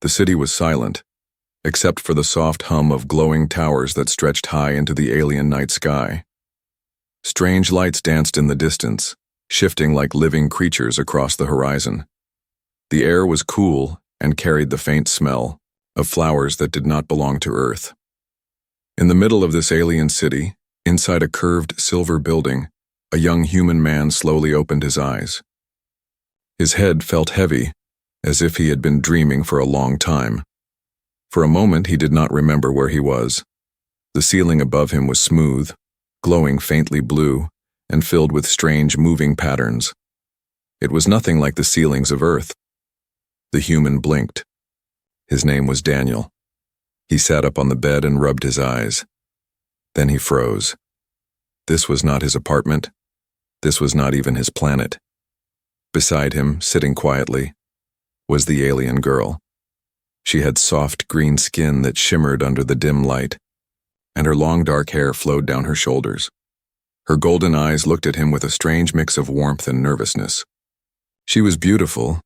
The city was silent, except for the soft hum of glowing towers that stretched high into the alien night sky. Strange lights danced in the distance, shifting like living creatures across the horizon. The air was cool and carried the faint smell of flowers that did not belong to Earth. In the middle of this alien city, inside a curved silver building, a young human man slowly opened his eyes. His head felt heavy, as if he had been dreaming for a long time. For a moment he did not remember where he was. The ceiling above him was smooth, glowing faintly blue, and filled with strange moving patterns. It was nothing like the ceilings of Earth. The human blinked. His name was Daniel. He sat up on the bed and rubbed his eyes. Then he froze. This was not his apartment. This was not even his planet. Beside him, sitting quietly, was the alien girl. She had soft green skin that shimmered under the dim light, and her long dark hair flowed down her shoulders. Her golden eyes looked at him with a strange mix of warmth and nervousness. She was beautiful,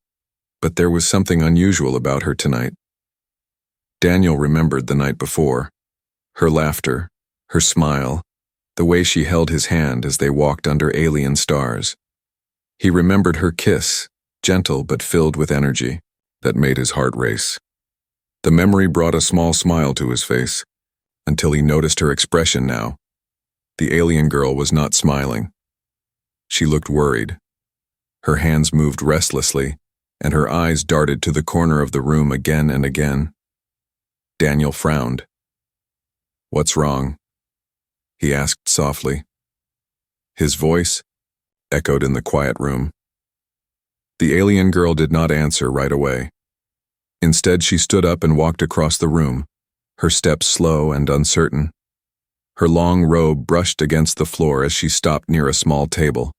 but there was something unusual about her tonight. Daniel remembered the night before, her laughter, her smile, the way she held his hand as they walked under alien stars. He remembered her kiss, gentle but filled with energy, that made his heart race. The memory brought a small smile to his face, until he noticed her expression now. The alien girl was not smiling. She looked worried. Her hands moved restlessly, and her eyes darted to the corner of the room again and again. Daniel frowned. "What's wrong?" he asked softly. His voice echoed in the quiet room. The alien girl did not answer right away. Instead, she stood up and walked across the room, her steps slow and uncertain. Her long robe brushed against the floor as she stopped near a small table.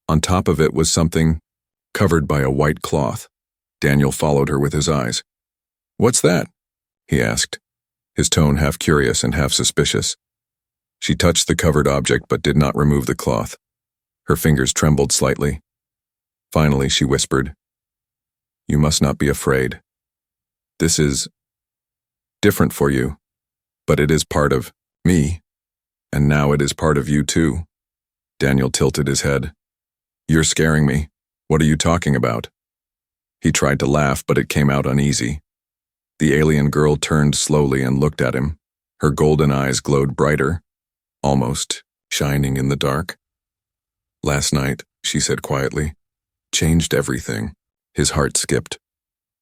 On top of it was something covered by a white cloth. Daniel followed her with his eyes. "What's that?" he asked, his tone half curious and half suspicious. She touched the covered object but did not remove the cloth. Her fingers trembled slightly. Finally, she whispered, "You must not be afraid. This is different for you, but it is part of me, and now it is part of you too." Daniel tilted his head. "You're scaring me. What are you talking about?" He tried to laugh, but it came out uneasy. The alien girl turned slowly and looked at him. Her golden eyes glowed brighter, almost shining in the dark. "Last night," she said quietly, "changed everything." His heart skipped.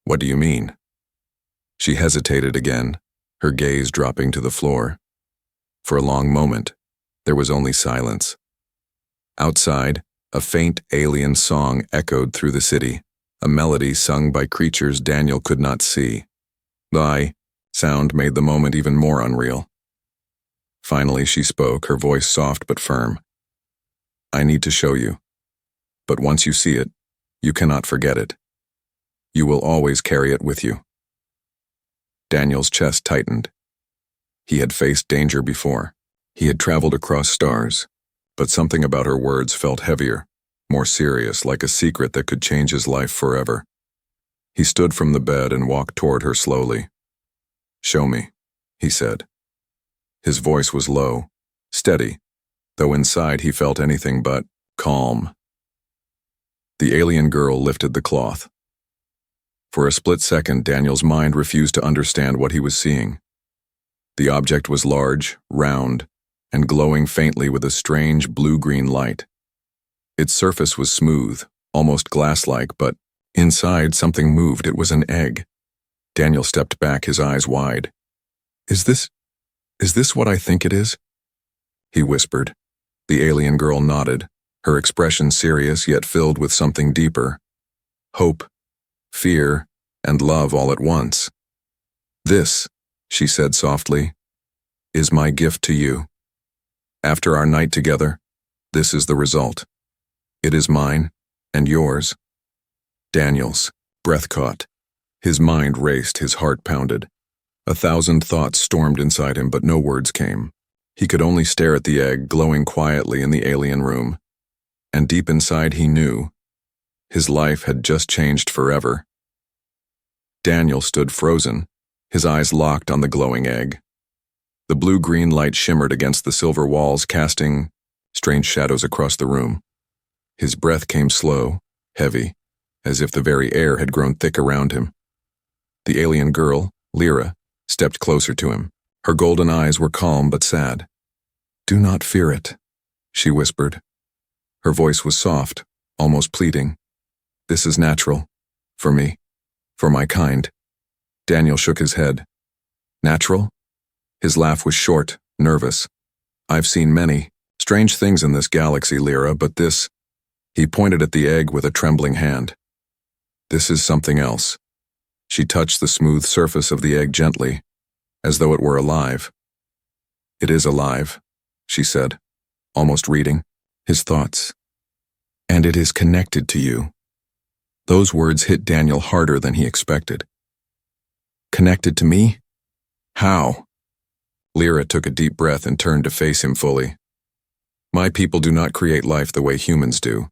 "What do you mean?" She hesitated again, her gaze dropping to the floor. For a long moment, there was only silence. Outside, a faint alien song echoed through the city, a melody sung by creatures Daniel could not see. The sound made the moment even more unreal. Finally, she spoke, her voice soft but firm. "I need to show you. But once you see it, you cannot forget it. You will always carry it with you." Daniel's chest tightened. He had faced danger before. He had traveled across stars, but something about her words felt heavier, more serious, like a secret that could change his life forever. He stood from the bed and walked toward her slowly. "Show me," he said. His voice was low, steady, though inside he felt anything but calm. The alien girl lifted the cloth. For a split second, Daniel's mind refused to understand what he was seeing. The object was large, round, and glowing faintly with a strange blue-green light. Its surface was smooth, almost glass-like, but inside something moved. It was an egg. Daniel stepped back, his eyes wide. Is this what I think it is?" he whispered. The alien girl nodded, her expression serious yet filled with something deeper. Hope, fear, and love all at once. "This," she said softly, "is my gift to you. After our night together, this is the result. It is mine and yours." Daniel's breath caught. His mind raced, his heart pounded. 1,000 thoughts stormed inside him, but no words came. He could only stare at the egg glowing quietly in the alien room. And deep inside he knew his life had just changed forever. Daniel stood frozen, his eyes locked on the glowing egg. The blue-green light shimmered against the silver walls, casting strange shadows across the room. His breath came slow, heavy, as if the very air had grown thick around him. The alien girl, Lyra, stepped closer to him. Her golden eyes were calm but sad. "Do not fear it," she whispered. Her voice was soft, almost pleading. "This is natural. For me. For my kind." Daniel shook his head. "Natural?" His laugh was short, nervous. "I've seen many strange things in this galaxy, Lyra, but this—" He pointed at the egg with a trembling hand. "This is something else." She touched the smooth surface of the egg gently, as though it were alive. "It is alive," she said, almost reading his thoughts. "And it is connected to you." Those words hit Daniel harder than he expected. "Connected to me? How?" Lyra took a deep breath and turned to face him fully. "My people do not create life the way humans do.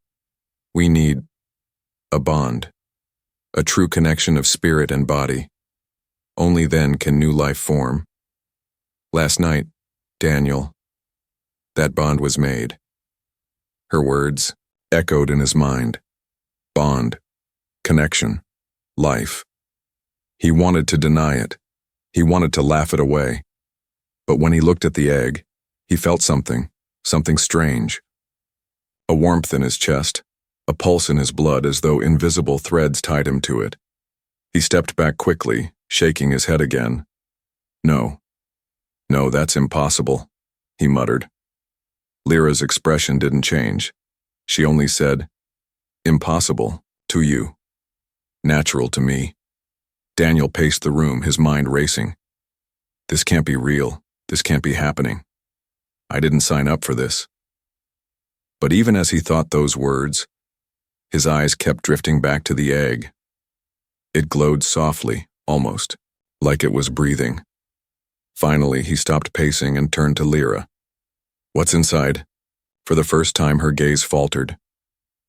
We need a bond, a true connection of spirit and body. Only then can new life form. Last night, Daniel, that bond was made." Her words echoed in his mind. Bond, connection, life. He wanted to deny it. He wanted to laugh it away. But when he looked at the egg, he felt something strange. A warmth in his chest, a pulse in his blood as though invisible threads tied him to it. He stepped back quickly, shaking his head again. No, that's impossible," he muttered. Lyra's expression didn't change. She only said, "Impossible, to you. Natural to me." Daniel paced the room, his mind racing. "This can't be real. This can't be happening. I didn't sign up for this." But even as he thought those words, his eyes kept drifting back to the egg. It glowed softly, almost, like it was breathing. Finally, he stopped pacing and turned to Lyra. "What's inside?" For the first time, her gaze faltered.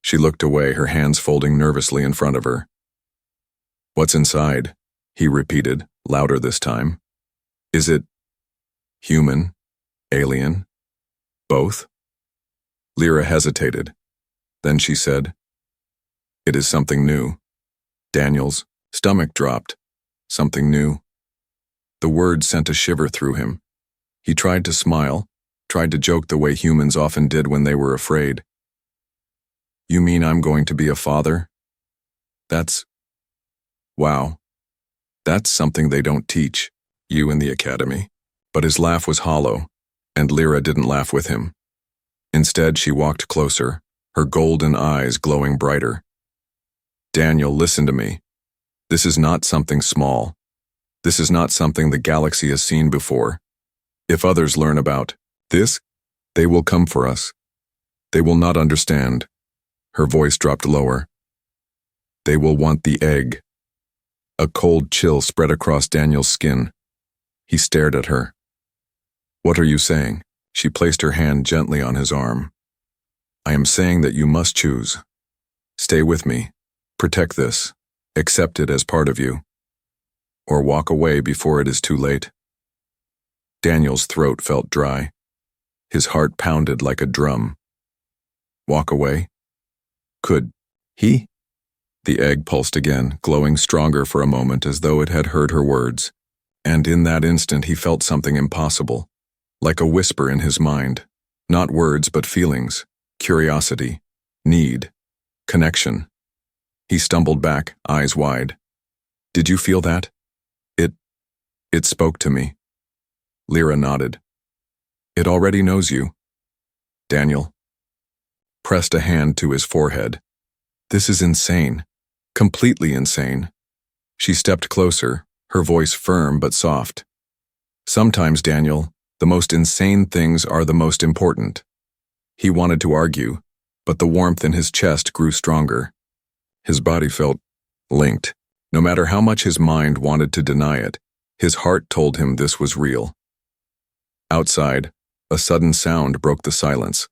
She looked away, her hands folding nervously in front of her. "What's inside?" he repeated, louder this time. "Is it human, alien, both?" Lyra hesitated. Then she said, "It is something new." Daniel's stomach dropped. Something new. The word sent a shiver through him. He tried to smile, tried to joke the way humans often did when they were afraid. "You mean I'm going to be a father? Wow. That's something they don't teach you in the academy." But his laugh was hollow, and Lyra didn't laugh with him. Instead, she walked closer, her golden eyes glowing brighter. "Daniel, listen to me. This is not something small. This is not something the galaxy has seen before. If others learn about this, they will come for us. They will not understand." Her voice dropped lower. "They will want the egg." A cold chill spread across Daniel's skin. He stared at her. "What are you saying?" She placed her hand gently on his arm. "I am saying that you must choose. Stay with me. Protect this. Accept it as part of you. Or walk away before it is too late." Daniel's throat felt dry. His heart pounded like a drum. Walk away? Could he? The egg pulsed again, glowing stronger for a moment as though it had heard her words. And in that instant he felt something impossible. Like a whisper in his mind. Not words, but feelings. Curiosity. Need. Connection. He stumbled back, eyes wide. "Did you feel that?" It spoke to me." Lyra nodded. "It already knows you." Daniel pressed a hand to his forehead. "This is insane. Completely insane." She stepped closer, her voice firm but soft. "Sometimes, Daniel, the most insane things are the most important." He wanted to argue, but the warmth in his chest grew stronger. His body felt linked. No matter how much his mind wanted to deny it, his heart told him this was real. Outside, a sudden sound broke the silence.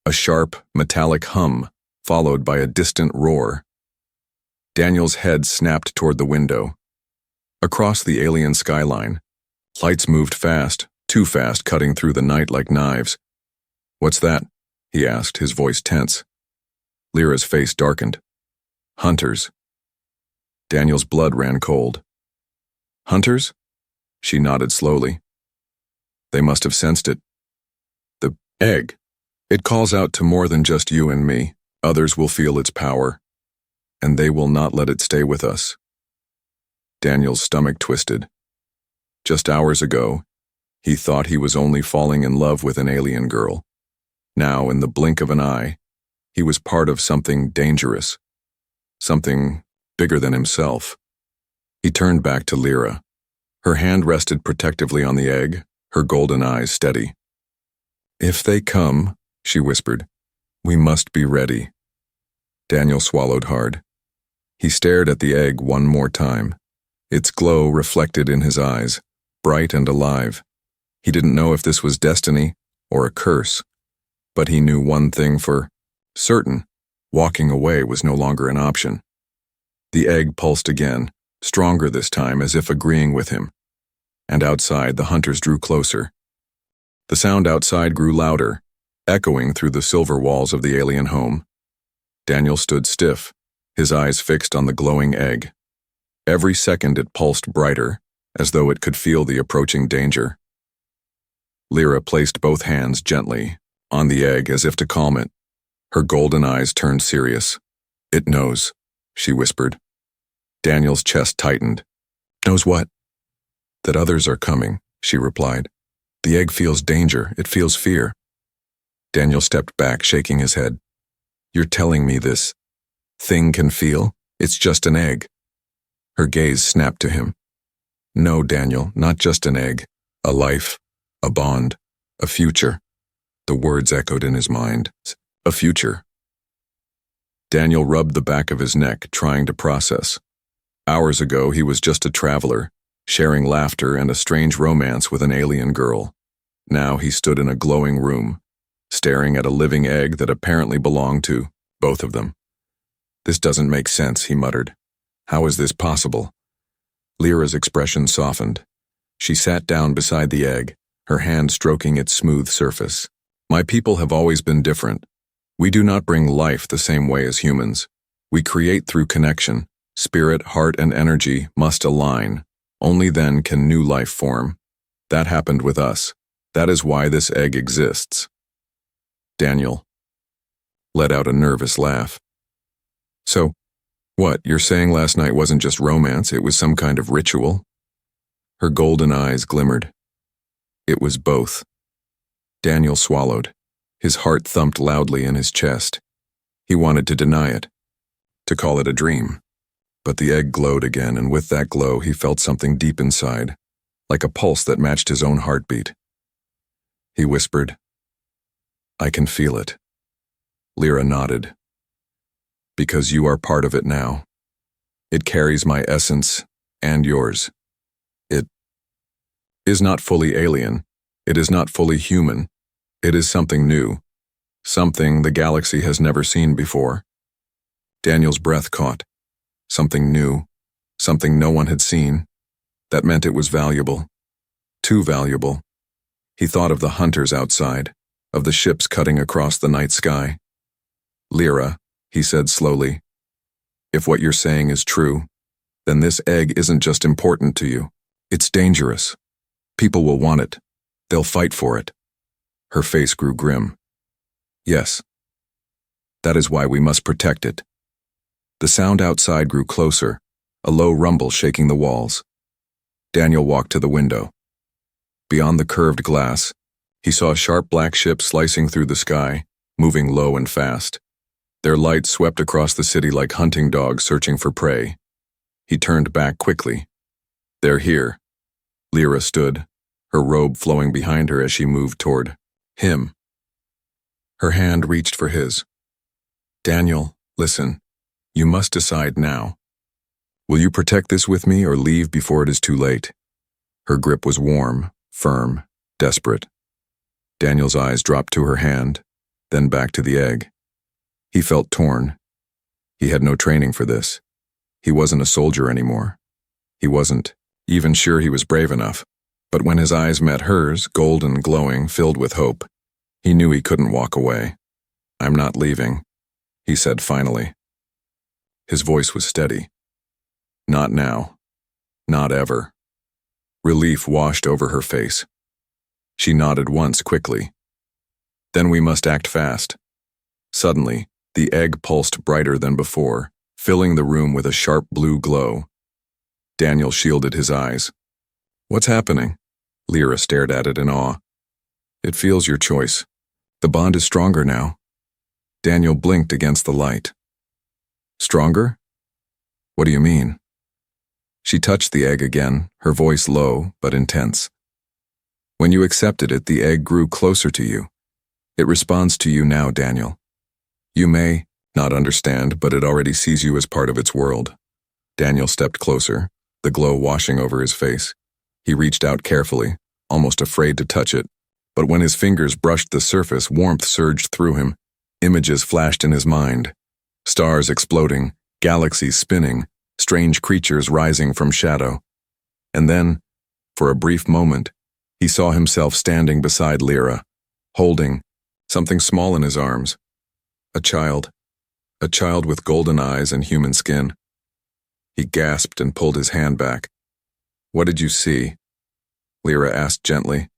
A sharp, metallic hum, followed by a distant roar. Daniel's head snapped toward the window. Across the alien skyline, lights moved fast, too fast, cutting through the night like knives. "What's that?" he asked, his voice tense. Lyra's face darkened. "Hunters." Daniel's blood ran cold. "Hunters?" She nodded slowly. "They must have sensed it. The egg. It calls out to more than just you and me. Others will feel its power, and they will not let it stay with us." Daniel's stomach twisted. Just hours ago, he thought he was only falling in love with an alien girl. Now, in the blink of an eye, he was part of something dangerous, something bigger than himself. He turned back to Lyra. Her hand rested protectively on the egg, her golden eyes steady. "If they come," she whispered, "we must be ready." Daniel swallowed hard. He stared at the egg one more time. Its glow reflected in his eyes, bright and alive. He didn't know if this was destiny or a curse, but he knew one thing for certain: walking away was no longer an option. The egg pulsed again, stronger this time, as if agreeing with him. And outside, the hunters drew closer. The sound outside grew louder, echoing through the silver walls of the alien home. Daniel stood stiff, his eyes fixed on the glowing egg. Every second it pulsed brighter, as though it could feel the approaching danger. Lyra placed both hands gently on the egg as if to calm it. Her golden eyes turned serious. "It knows," she whispered. Daniel's chest tightened. "Knows what?" "That others are coming," she replied. "The egg feels danger, it feels fear." Daniel stepped back, shaking his head. "You're telling me this thing can feel? It's just an egg." Her gaze snapped to him. "No, Daniel, not just an egg. A life, a bond, a future." The words echoed in his mind. A future. Daniel rubbed the back of his neck, trying to process. Hours ago, he was just a traveler, sharing laughter and a strange romance with an alien girl. Now he stood in a glowing room, staring at a living egg that apparently belonged to both of them. "This doesn't make sense," he muttered. "How is this possible?" Lyra's expression softened. She sat down beside the egg, her hand stroking its smooth surface. "My people have always been different. We do not bring life the same way as humans. We create through connection. Spirit, heart, and energy must align. Only then can new life form. That happened with us. That is why this egg exists." Daniel let out a nervous laugh. "So, what, you're saying last night wasn't just romance, it was some kind of ritual?" Her golden eyes glimmered. "It was both." Daniel swallowed. His heart thumped loudly in his chest. He wanted to deny it, to call it a dream. But the egg glowed again, and with that glow he felt something deep inside, like a pulse that matched his own heartbeat. He whispered, "I can feel it." Lyra nodded. "Because you are part of it now. It carries my essence and yours. It is not fully alien. It is not fully human. It is something new. Something the galaxy has never seen before." Daniel's breath caught. Something new. Something no one had seen. That meant it was valuable. Too valuable. He thought of the hunters outside, of the ships cutting across the night sky. "Lyra," he said slowly, "if what you're saying is true, then this egg isn't just important to you. It's dangerous. People will want it. They'll fight for it." Her face grew grim. "Yes. That is why we must protect it." The sound outside grew closer, a low rumble shaking the walls. Daniel walked to the window. Beyond the curved glass, he saw a sharp black ship slicing through the sky, moving low and fast. Their light swept across the city like hunting dogs searching for prey. He turned back quickly. "They're here." Lyra stood, her robe flowing behind her as she moved toward him. Her hand reached for his. "Daniel, listen. You must decide now. Will you protect this with me or leave before it is too late?" Her grip was warm, firm, desperate. Daniel's eyes dropped to her hand, then back to the egg. He felt torn. He had no training for this. He wasn't a soldier anymore. He wasn't even sure he was brave enough. But when his eyes met hers, golden, glowing, filled with hope, he knew he couldn't walk away. "I'm not leaving," he said finally. His voice was steady. "Not now. Not ever." Relief washed over her face. She nodded once quickly. "Then we must act fast." Suddenly, the egg pulsed brighter than before, filling the room with a sharp blue glow. Daniel shielded his eyes. "What's happening?" Lyra stared at it in awe. "It feels your choice. The bond is stronger now." Daniel blinked against the light. "Stronger? What do you mean?" She touched the egg again, her voice low but intense. "When you accepted it, the egg grew closer to you. It responds to you now, Daniel. You may not understand, but it already sees you as part of its world." Daniel stepped closer, the glow washing over his face. He reached out carefully, almost afraid to touch it, but when his fingers brushed the surface, warmth surged through him. Images flashed in his mind. Stars exploding, galaxies spinning, strange creatures rising from shadow. And then, for a brief moment, he saw himself standing beside Lyra, holding something small in his arms. A child with golden eyes and human skin. He gasped and pulled his hand back. "What did you see?" Lyra asked gently.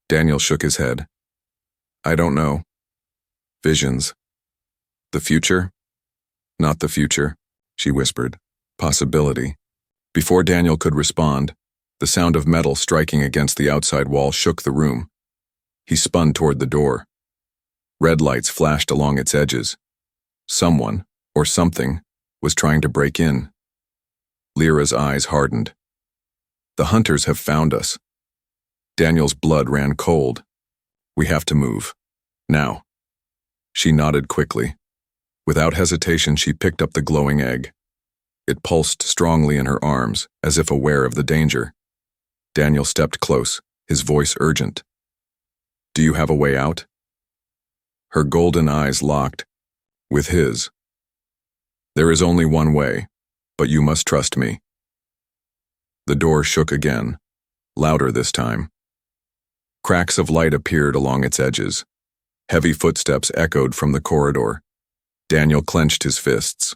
Daniel shook his head. "I don't know. Visions. The future? Not the future," she whispered. "Possibility." Before Daniel could respond, the sound of metal striking against the outside wall shook the room. He spun toward the door. Red lights flashed along its edges. Someone, or something, was trying to break in. Lyra's eyes hardened. "The hunters have found us." Daniel's blood ran cold. "We have to move. Now." She nodded quickly. Without hesitation, she picked up the glowing egg. It pulsed strongly in her arms, as if aware of the danger. Daniel stepped close, his voice urgent. "Do you have a way out?" Her golden eyes locked with his. "There is only one way, but you must trust me." The door shook again, louder this time. Cracks of light appeared along its edges. Heavy footsteps echoed from the corridor. Daniel clenched his fists.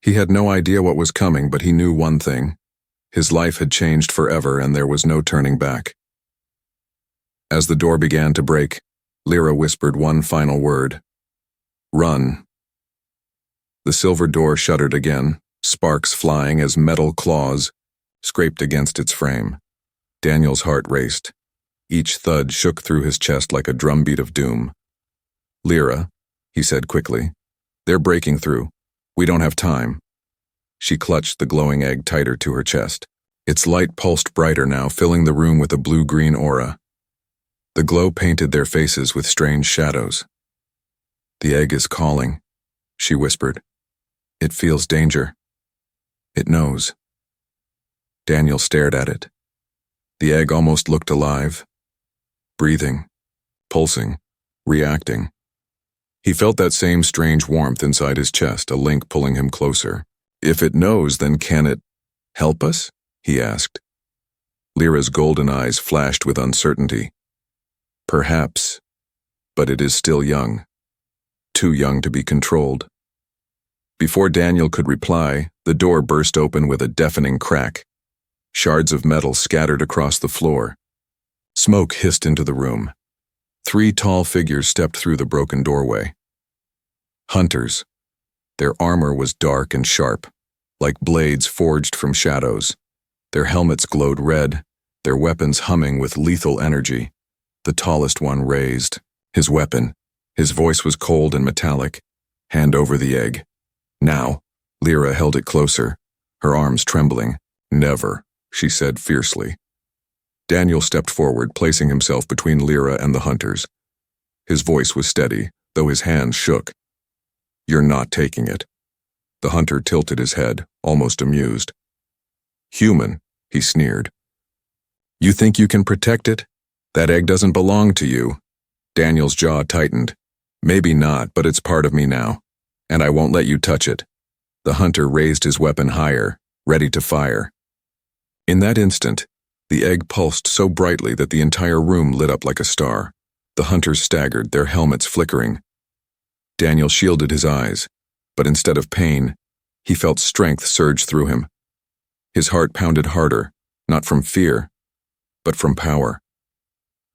He had no idea what was coming, but he knew one thing. His life had changed forever, and there was no turning back. As the door began to break, Lyra whispered one final word. "Run." The silver door shuttered again, sparks flying as metal claws scraped against its frame. Daniel's heart raced. Each thud shook through his chest like a drumbeat of doom. "Lyra," he said quickly, "they're breaking through. We don't have time." She clutched the glowing egg tighter to her chest. Its light pulsed brighter now, filling the room with a blue-green aura. The glow painted their faces with strange shadows. "The egg is calling," she whispered. "It feels danger. It knows." Daniel stared at it. The egg almost looked alive. Breathing, pulsing, reacting. He felt that same strange warmth inside his chest, a link pulling him closer. "If it knows, then can it help us?" he asked. Lyra's golden eyes flashed with uncertainty. "Perhaps, but it is still young. Too young to be controlled." Before Daniel could reply, the door burst open with a deafening crack. Shards of metal scattered across the floor. Smoke hissed into the room. 3 tall figures stepped through the broken doorway. Hunters. Their armor was dark and sharp, like blades forged from shadows. Their helmets glowed red, their weapons humming with lethal energy. The tallest one raised his weapon. His voice was cold and metallic. "Hand over the egg." "Now." Lyra held it closer, her arms trembling. "Never," she said fiercely. Daniel stepped forward, placing himself between Lyra and the hunters. His voice was steady, though his hands shook. "You're not taking it." The hunter tilted his head, almost amused. "Human," he sneered. "You think you can protect it? That egg doesn't belong to you." Daniel's jaw tightened. "Maybe not, but it's part of me now, and I won't let you touch it." The hunter raised his weapon higher, ready to fire. In that instant, the egg pulsed so brightly that the entire room lit up like a star. The hunters staggered, their helmets flickering. Daniel shielded his eyes, but instead of pain, he felt strength surge through him. His heart pounded harder, not from fear, but from power.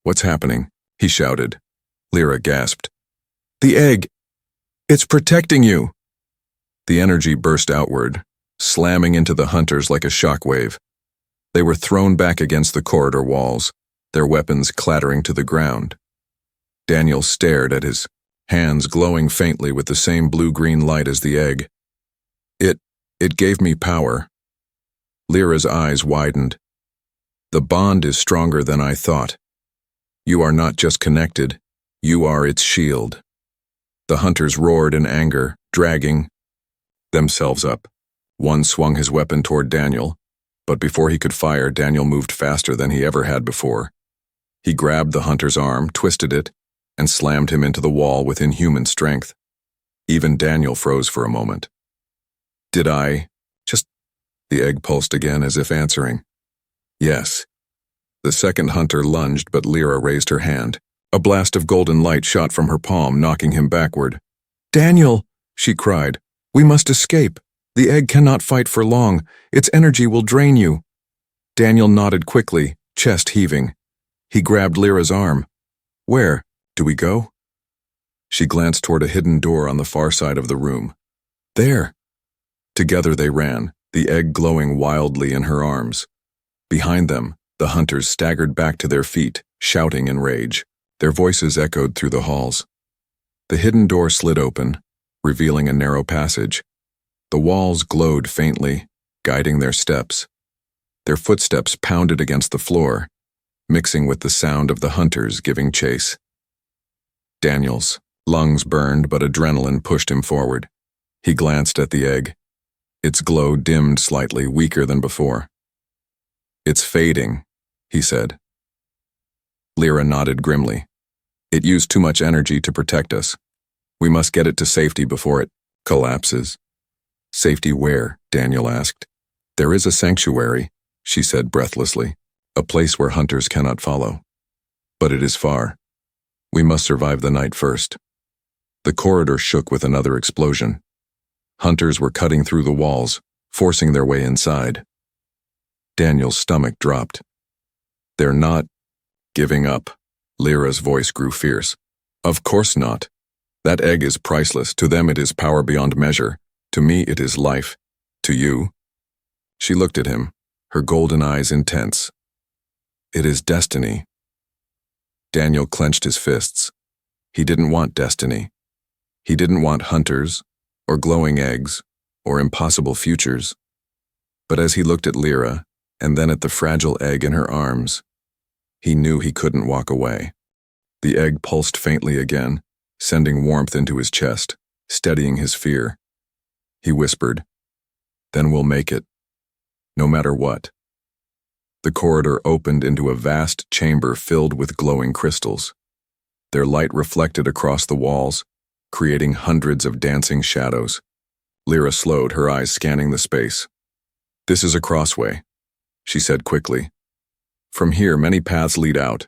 "What's happening?" he shouted. Lyra gasped. "The egg! It's protecting you!" The energy burst outward, slamming into the hunters like a shockwave. They were thrown back against the corridor walls, their weapons clattering to the ground. Daniel stared at his hands glowing faintly with the same blue-green light as the egg. It gave me power." Lyra's eyes widened. "The bond is stronger than I thought. You are not just connected, you are its shield." The hunters roared in anger, dragging themselves up. One swung his weapon toward Daniel, but before he could fire, Daniel moved faster than he ever had before. He grabbed the hunter's arm, twisted it, and slammed him into the wall with inhuman strength. Even Daniel froze for a moment. "Did I just—" The egg pulsed again as if answering. "Yes." The second hunter lunged, but Lyra raised her hand. A blast of golden light shot from her palm, knocking him backward. "Daniel!" she cried. "We must escape. The egg cannot fight for long. Its energy will drain you." Daniel nodded quickly, chest heaving. He grabbed Lyra's arm. "Where? Do we go?" She glanced toward a hidden door on the far side of the room. "There." Together they ran, the egg glowing wildly in her arms. Behind them, the hunters staggered back to their feet, shouting in rage. Their voices echoed through the halls. The hidden door slid open, revealing a narrow passage. The walls glowed faintly, guiding their steps. Their footsteps pounded against the floor, mixing with the sound of the hunters giving chase. Daniel's lungs burned, but adrenaline pushed him forward. He glanced at the egg. Its glow dimmed slightly, weaker than before. "It's fading," he said. Lyra nodded grimly. "It used too much energy to protect us. We must get it to safety before it collapses." "Safety where?" Daniel asked. "There is a sanctuary," she said breathlessly, "a place where hunters cannot follow. But it is far. We must survive the night first." The corridor shook with another explosion. Hunters were cutting through the walls, forcing their way inside. Daniel's stomach dropped. "They're not giving up." Lyra's voice grew fierce. "Of course not. That egg is priceless. To them it is power beyond measure. To me it is life. To you?" She looked at him, her golden eyes intense. "It is destiny." Daniel clenched his fists. He didn't want destiny. He didn't want hunters, or glowing eggs, or impossible futures. But as he looked at Lyra, and then at the fragile egg in her arms, he knew he couldn't walk away. The egg pulsed faintly again, sending warmth into his chest, steadying his fear. He whispered, "Then we'll make it, no matter what." The corridor opened into a vast chamber filled with glowing crystals. Their light reflected across the walls, creating hundreds of dancing shadows. Lyra slowed, her eyes scanning the space. "This is a crossway," she said quickly. "From here, many paths lead out,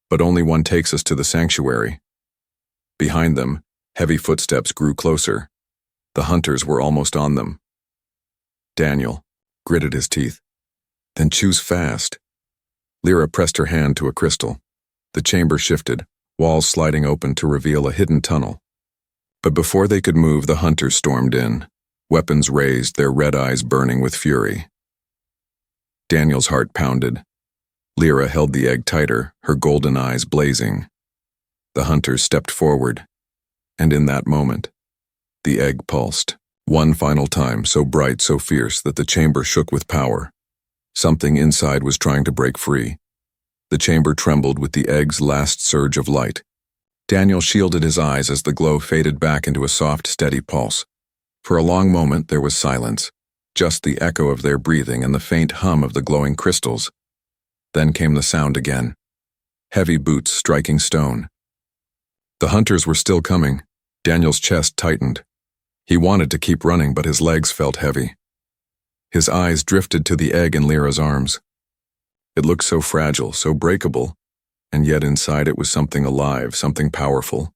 but only one takes us to the sanctuary." Behind them, heavy footsteps grew closer. The hunters were almost on them. Daniel gritted his teeth. "Then choose fast." Lyra pressed her hand to a crystal. The chamber shifted, walls sliding open to reveal a hidden tunnel. But before they could move, the hunters stormed in, weapons raised, their red eyes burning with fury. Daniel's heart pounded. Lyra held the egg tighter, her golden eyes blazing. The hunters stepped forward, and in that moment, the egg pulsed, one final time, so bright, so fierce that the chamber shook with power. Something inside was trying to break free. The chamber trembled with the egg's last surge of light. Daniel shielded his eyes as the glow faded back into a soft, steady pulse. For a long moment there was silence, just the echo of their breathing and the faint hum of the glowing crystals. Then came the sound again, heavy boots striking stone. The hunters were still coming. Daniel's chest tightened. He wanted to keep running, but his legs felt heavy. His eyes drifted to the egg in Lyra's arms. It looked so fragile, so breakable, and yet inside it was something alive, something powerful,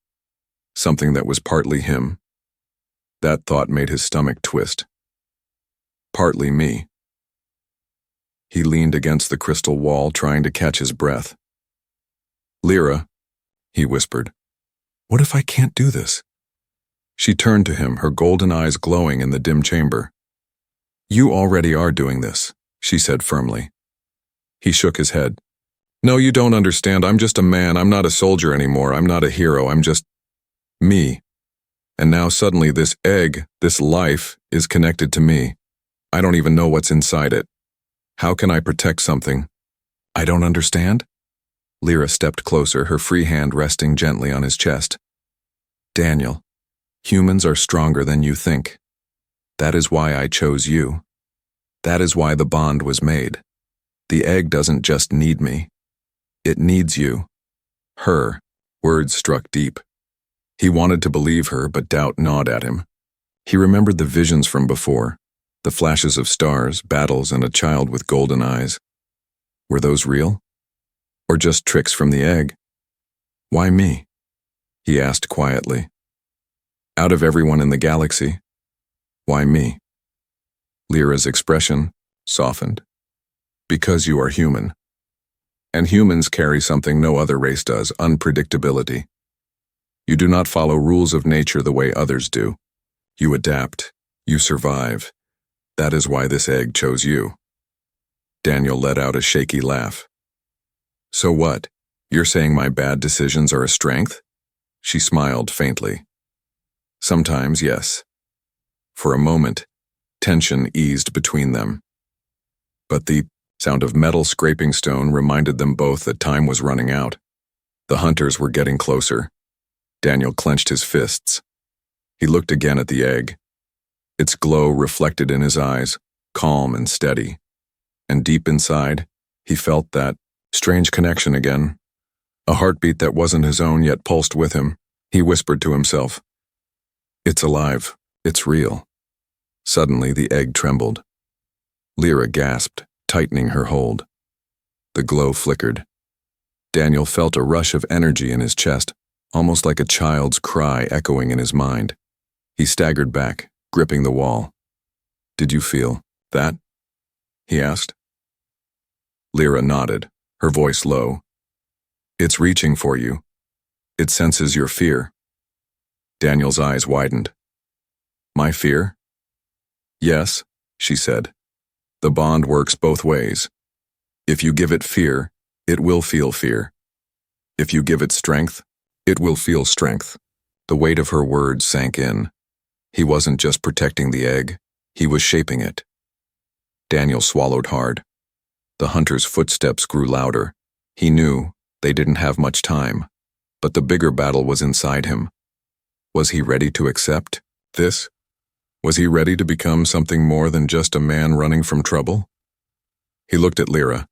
something that was partly him. That thought made his stomach twist. Partly me. He leaned against the crystal wall, trying to catch his breath. "Lyra," he whispered, "what if I can't do this?" She turned to him, her golden eyes glowing in the dim chamber. "You already are doing this," she said firmly. He shook his head. "No, you don't understand. I'm just a man. I'm not a soldier anymore. I'm not a hero. I'm just me. And now suddenly this egg, this life, is connected to me. I don't even know what's inside it. How can I protect something I don't understand?" Lyra stepped closer, her free hand resting gently on his chest. "Daniel, humans are stronger than you think. That is why I chose you. That is why the bond was made. The egg doesn't just need me. It needs you." Her words struck deep. He wanted to believe her, but doubt gnawed at him. He remembered the visions from before, the flashes of stars, battles, and a child with golden eyes. Were those real? Or just tricks from the egg? "Why me?" he asked quietly. "Out of everyone in the galaxy, why me?" Lyra's expression softened. "Because you are human. And humans carry something no other race does, unpredictability. You do not follow rules of nature the way others do. You adapt. You survive. That is why this egg chose you." Daniel let out a shaky laugh. "So what? You're saying my bad decisions are a strength?" She smiled faintly. "Sometimes, yes." For a moment, tension eased between them. But the sound of metal scraping stone reminded them both that time was running out. The hunters were getting closer. Daniel clenched his fists. He looked again at the egg. Its glow reflected in his eyes, calm and steady. And deep inside, he felt that strange connection again. A heartbeat that wasn't his own yet pulsed with him. He whispered to himself, "It's alive. It's real." Suddenly, the egg trembled. Lyra gasped, tightening her hold. The glow flickered. Daniel felt a rush of energy in his chest, almost like a child's cry echoing in his mind. He staggered back, gripping the wall. "Did you feel that?" he asked. Lyra nodded, her voice low. "It's reaching for you. It senses your fear." Daniel's eyes widened. "My fear?" "Yes," she said. "The bond works both ways. If you give it fear, it will feel fear. If you give it strength, it will feel strength." The weight of her words sank in. He wasn't just protecting the egg, he was shaping it. Daniel swallowed hard. The hunter's footsteps grew louder. He knew they didn't have much time, but the bigger battle was inside him. Was he ready to accept this? Was he ready to become something more than just a man running from trouble? He looked at Lyra.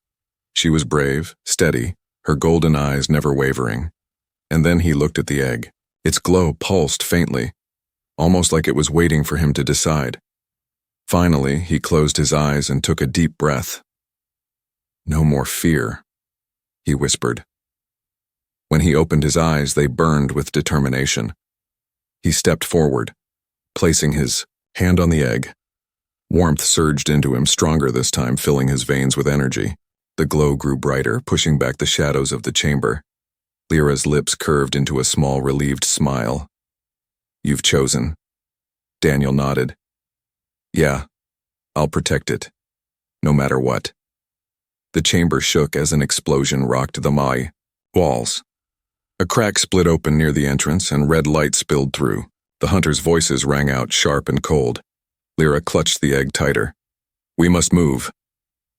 She was brave, steady, her golden eyes never wavering. And then he looked at the egg. Its glow pulsed faintly, almost like it was waiting for him to decide. Finally, he closed his eyes and took a deep breath. "No more fear," he whispered. When he opened his eyes, they burned with determination. He stepped forward, placing his hand on the egg. Warmth surged into him, stronger this time, filling his veins with energy. The glow grew brighter, pushing back the shadows of the chamber. Lyra's lips curved into a small, relieved smile. "You've chosen." Daniel nodded. "Yeah, I'll protect it, no matter what." The chamber shook as an explosion rocked the walls. A crack split open near the entrance and red light spilled through. The hunters' voices rang out sharp and cold. Lyra clutched the egg tighter. "We must move."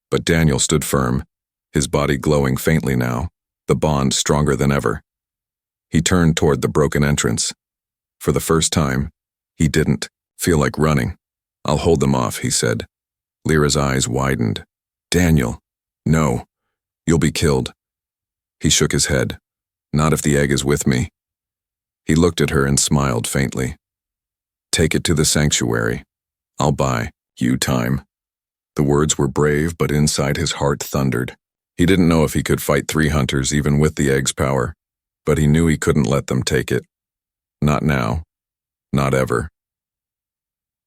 But Daniel stood firm, his body glowing faintly now, the bond stronger than ever. He turned toward the broken entrance. For the first time, he didn't feel like running. "I'll hold them off," he said. Lyra's eyes widened. "Daniel, no, you'll be killed." He shook his head. "Not if the egg is with me." He looked at her and smiled faintly. "Take it to the sanctuary. I'll buy you time." The words were brave, but inside his heart thundered. He didn't know if he could fight 3 hunters even with the egg's power, but he knew he couldn't let them take it. Not now. Not ever.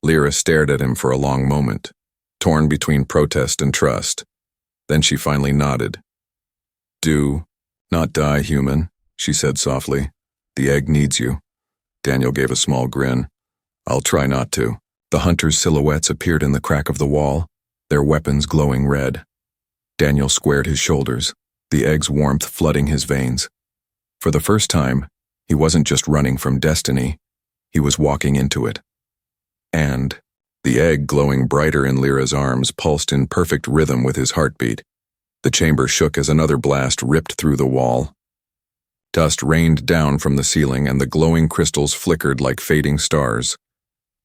Lyra stared at him for a long moment, torn between protest and trust. Then she finally nodded. "Do not die, human," she said softly. "The egg needs you." Daniel gave a small grin. "I'll try not to." The hunters' silhouettes appeared in the crack of the wall, their weapons glowing red. Daniel squared his shoulders, the egg's warmth flooding his veins. For the first time, he wasn't just running from destiny, he was walking into it. And the egg, glowing brighter in Lyra's arms, pulsed in perfect rhythm with his heartbeat. The chamber shook as another blast ripped through the wall. Dust rained down from the ceiling and the glowing crystals flickered like fading stars.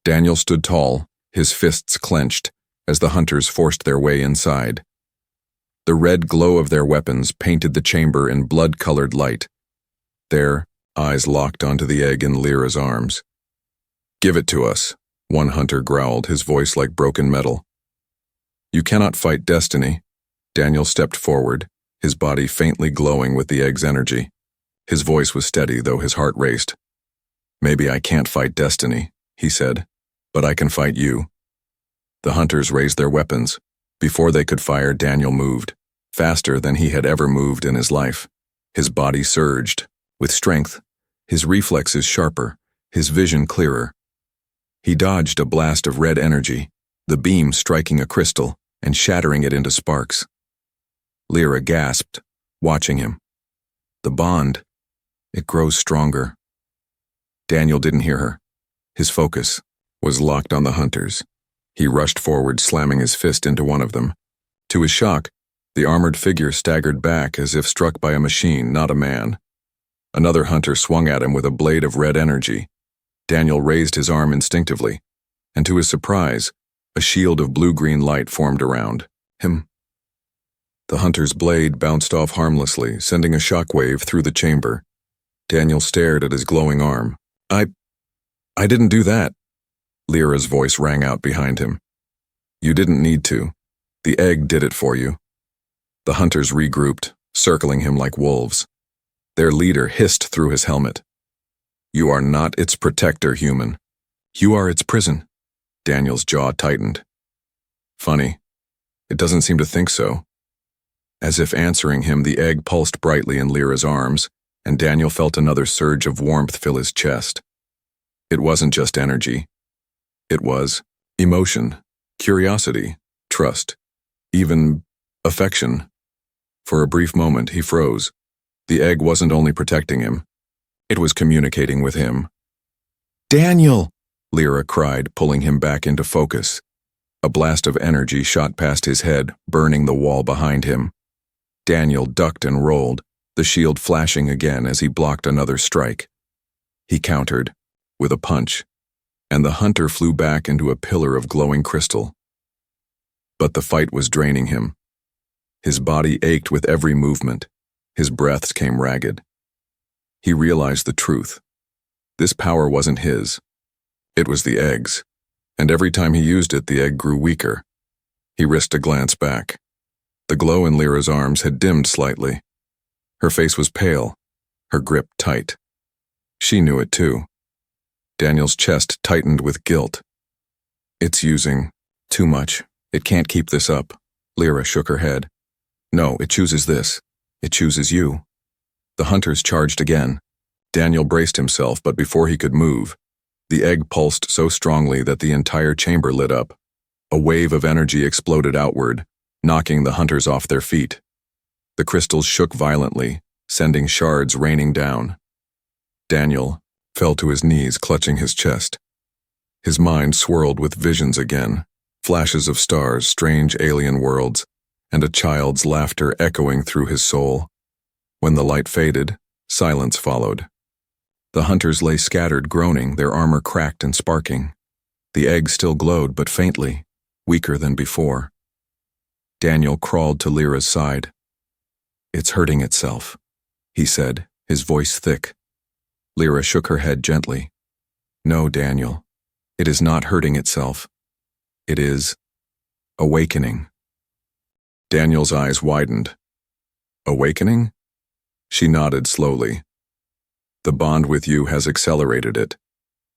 Daniel stood tall, his fists clenched, as the hunters forced their way inside. The red glow of their weapons painted the chamber in blood-colored light. Their eyes locked onto the egg in Lyra's arms. "Give it to us," one hunter growled, his voice like broken metal. "You cannot fight destiny." Daniel stepped forward, his body faintly glowing with the egg's energy. His voice was steady, though his heart raced. "Maybe I can't fight destiny," he said, "but I can fight you." The hunters raised their weapons. Before they could fire, Daniel moved, faster than he had ever moved in his life. His body surged, with strength, his reflexes sharper, his vision clearer. He dodged a blast of red energy, the beam striking a crystal and shattering it into sparks. Lyra gasped, watching him. The bond, it grows stronger. Daniel didn't hear her. His focus was locked on the hunters. He rushed forward, slamming his fist into one of them. To his shock, the armored figure staggered back as if struck by a machine, not a man. Another hunter swung at him with a blade of red energy. Daniel raised his arm instinctively, and to his surprise, a shield of blue-green light formed around him. The hunter's blade bounced off harmlessly, sending a shockwave through the chamber. Daniel stared at his glowing arm. I didn't do that." Lyra's voice rang out behind him. "You didn't need to. The egg did it for you." The hunters regrouped, circling him like wolves. Their leader hissed through his helmet. "You are not its protector, human. You are its prison." Daniel's jaw tightened. "Funny. It doesn't seem to think so." As if answering him, the egg pulsed brightly in Lyra's arms, and Daniel felt another surge of warmth fill his chest. It wasn't just energy. It was emotion, curiosity, trust, even affection. For a brief moment, he froze. The egg wasn't only protecting him, it was communicating with him. "Daniel!" Lyra cried, pulling him back into focus. A blast of energy shot past his head, burning the wall behind him. Daniel ducked and rolled, the shield flashing again as he blocked another strike. He countered, with a punch, and the hunter flew back into a pillar of glowing crystal. But the fight was draining him. His body ached with every movement. His breaths came ragged. He realized the truth. This power wasn't his. It was the egg's, and every time he used it, the egg grew weaker. He risked a glance back. The glow in Lyra's arms had dimmed slightly. Her face was pale, her grip tight. She knew it too. Daniel's chest tightened with guilt. "It's using too much. It can't keep this up." Lyra shook her head. "No, it chooses this. It chooses you." The hunters charged again. Daniel braced himself, but before he could move, the egg pulsed so strongly that the entire chamber lit up. A wave of energy exploded outward, knocking the hunters off their feet. The crystals shook violently, sending shards raining down. Daniel fell to his knees, clutching his chest. His mind swirled with visions again, flashes of stars, strange alien worlds, and a child's laughter echoing through his soul. When the light faded, silence followed. The hunters lay scattered, groaning, their armor cracked and sparking. The egg still glowed, but faintly, weaker than before. Daniel crawled to Lyra's side. "It's hurting itself," he said, his voice thick. Lyra shook her head gently. "No, Daniel, it is not hurting itself. It is awakening." Daniel's eyes widened. Awakening? She nodded slowly. The bond with you has accelerated it.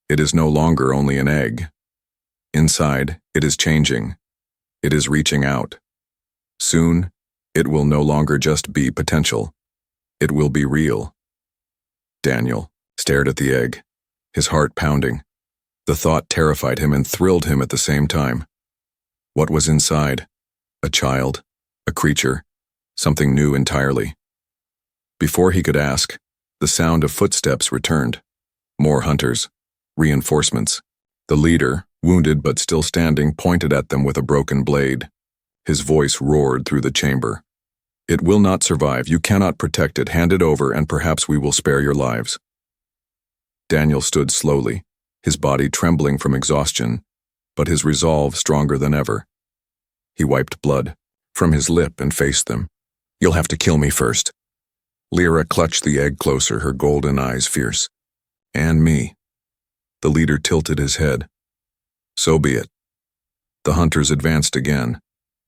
It is no longer only an egg. Inside, it is changing. It is reaching out. Soon, it will no longer just be potential. It will be real. Daniel stared at the egg, his heart pounding. The thought terrified him and thrilled him at the same time. What was inside? A child, a creature, something new entirely. Before he could ask, the sound of footsteps returned. More hunters, reinforcements. The leader, wounded but still standing, pointed at them with a broken blade. His voice roared through the chamber. It will not survive. You cannot protect it. Hand it over, and perhaps we will spare your lives. Daniel stood slowly, his body trembling from exhaustion, but his resolve stronger than ever. He wiped blood from his lip and faced them. You'll have to kill me first. Lyra clutched the egg closer, her golden eyes fierce. And me. The leader tilted his head. So be it. The hunters advanced again.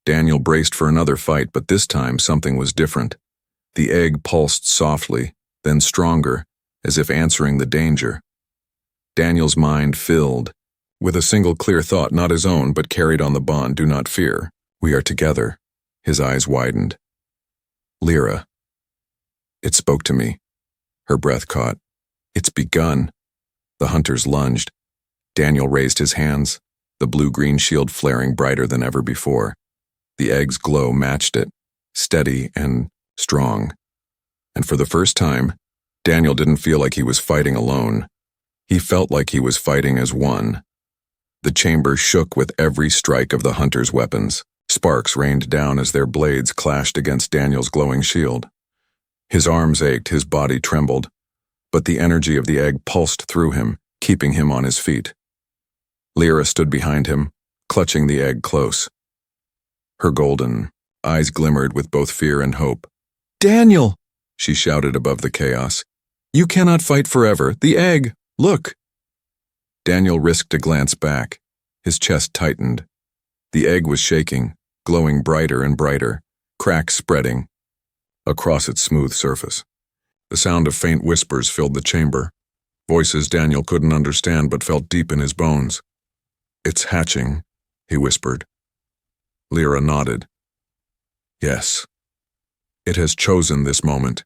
Daniel braced for another fight, but this time something was different. The egg pulsed softly, then stronger, as if answering the danger. Daniel's mind filled with a single clear thought, not his own, but carried on the bond. Do not fear. We are together. His eyes widened. Lyra. It spoke to me. Her breath caught. It's begun. The hunters lunged. Daniel raised his hands, the blue-green shield flaring brighter than ever before. The egg's glow matched it, steady and strong. And for the first time, Daniel didn't feel like he was fighting alone. He felt like he was fighting as one. The chamber shook with every strike of the hunters' weapons. Sparks rained down as their blades clashed against Daniel's glowing shield. His arms ached, his body trembled, but the energy of the egg pulsed through him, keeping him on his feet. Lyra stood behind him, clutching the egg close. Her golden eyes glimmered with both fear and hope. Daniel! She shouted above the chaos. You cannot fight forever. The egg! Look! Daniel risked a glance back. His chest tightened. The egg was shaking, glowing brighter and brighter, cracks spreading across its smooth surface. The sound of faint whispers filled the chamber, voices Daniel couldn't understand but felt deep in his bones. It's hatching, he whispered. Lyra nodded. Yes. It has chosen this moment.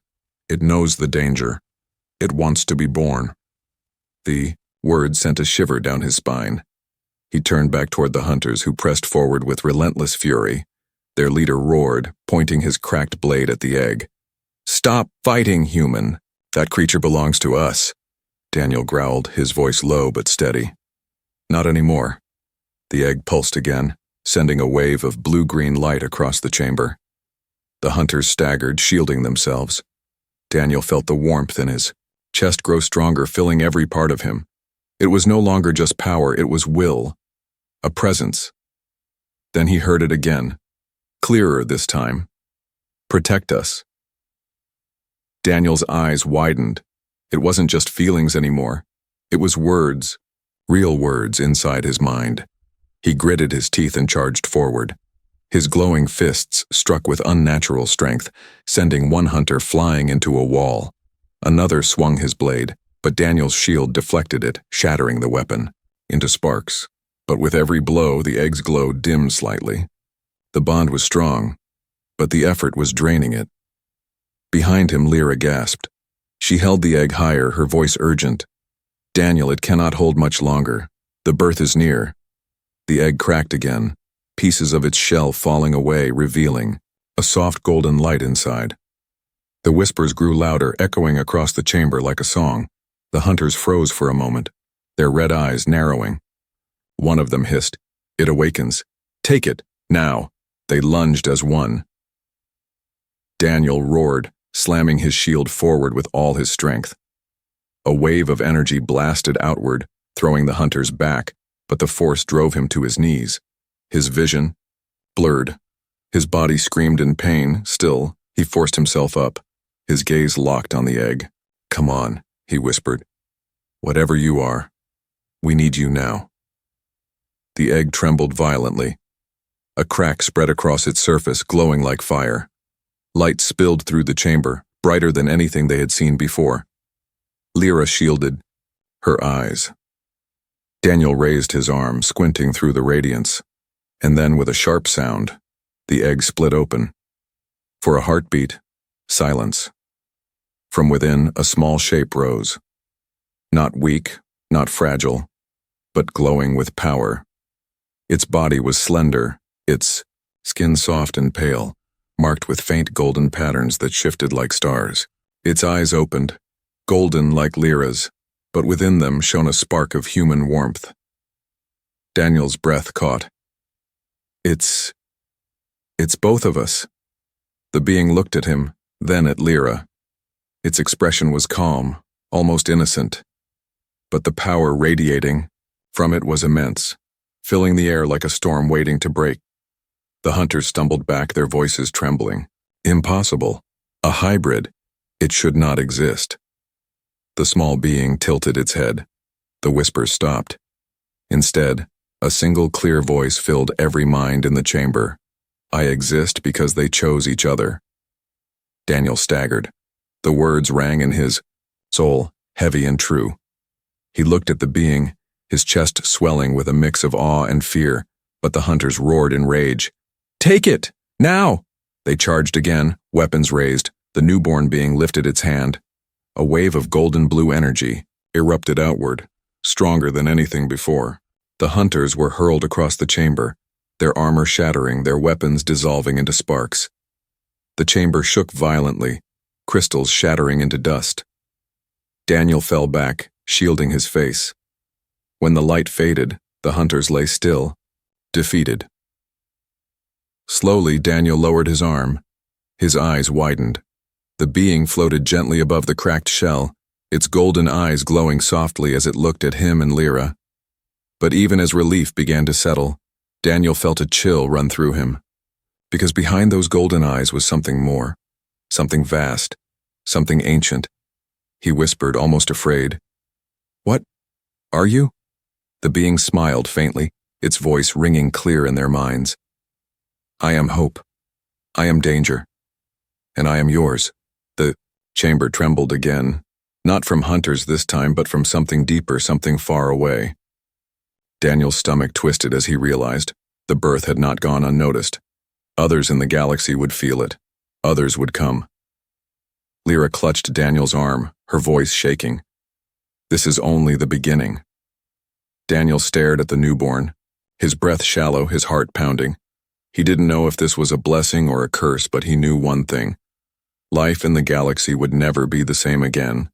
It knows the danger. It wants to be born. The word sent a shiver down his spine. He turned back toward the hunters, who pressed forward with relentless fury. Their leader roared, pointing his cracked blade at the egg. Stop fighting, human. That creature belongs to us. Daniel growled, his voice low but steady. Not anymore. The egg pulsed again, sending a wave of blue-green light across the chamber. The hunters staggered, shielding themselves. Daniel felt the warmth in his chest grow stronger, filling every part of him. It was no longer just power, it was will, a presence. Then he heard it again, clearer this time. Protect us. Daniel's eyes widened. It wasn't just feelings anymore. It was words, real words inside his mind. He gritted his teeth and charged forward. His glowing fists struck with unnatural strength, sending one hunter flying into a wall. Another swung his blade, but Daniel's shield deflected it, shattering the weapon into sparks. But with every blow, the egg's glow dimmed slightly. The bond was strong, but the effort was draining it. Behind him, Lyra gasped. She held the egg higher, her voice urgent. Daniel, it cannot hold much longer. The birth is near. The egg cracked again, pieces of its shell falling away, revealing a soft golden light inside. The whispers grew louder, echoing across the chamber like a song. The hunters froze for a moment, their red eyes narrowing. One of them hissed, "It awakens. Take it, now." They lunged as one. Daniel roared, slamming his shield forward with all his strength. A wave of energy blasted outward, throwing the hunters back, but the force drove him to his knees. His vision blurred. His body screamed in pain. Still, he forced himself up, his gaze locked on the egg. "Come on," he whispered. "Whatever you are, we need you now." The egg trembled violently. A crack spread across its surface, glowing like fire. Light spilled through the chamber, brighter than anything they had seen before. Lyra shielded her eyes. Daniel raised his arm, squinting through the radiance, and then with a sharp sound, the egg split open. For a heartbeat, silence. From within, a small shape rose. Not weak, not fragile, but glowing with power. Its body was slender, its skin soft and pale, marked with faint golden patterns that shifted like stars. Its eyes opened, golden like Lyra's, but within them shone a spark of human warmth. Daniel's breath caught. It's both of us. The being looked at him, then at Lyra. Its expression was calm, almost innocent, but the power radiating from it was immense, filling the air like a storm waiting to break. The hunters stumbled back, their voices trembling. Impossible. A hybrid. It should not exist. The small being tilted its head. The whispers stopped. Instead, a single clear voice filled every mind in the chamber. I exist because they chose each other. Daniel staggered. The words rang in his soul, heavy and true. He looked at the being, his chest swelling with a mix of awe and fear, but the hunters roared in rage. Take it! Now! They charged again, weapons raised. The newborn being lifted its hand. A wave of golden blue energy erupted outward, stronger than anything before. The hunters were hurled across the chamber, their armor shattering, their weapons dissolving into sparks. The chamber shook violently, crystals shattering into dust. Daniel fell back, shielding his face. When the light faded, the hunters lay still, defeated. Slowly, Daniel lowered his arm. His eyes widened. The being floated gently above the cracked shell, its golden eyes glowing softly as it looked at him and Lyra. But even as relief began to settle, Daniel felt a chill run through him. Because behind those golden eyes was something more, something vast, something ancient. He whispered, almost afraid. What? Are you? The being smiled faintly, its voice ringing clear in their minds. I am hope. I am danger. And I am yours. The chamber trembled again, not from hunters this time, but from something deeper, something far away. Daniel's stomach twisted as he realized the birth had not gone unnoticed. Others in the galaxy would feel it. Others would come. Lyra clutched Daniel's arm, her voice shaking. This is only the beginning. Daniel stared at the newborn, his breath shallow, his heart pounding. He didn't know if this was a blessing or a curse, but he knew one thing. Life in the galaxy would never be the same again.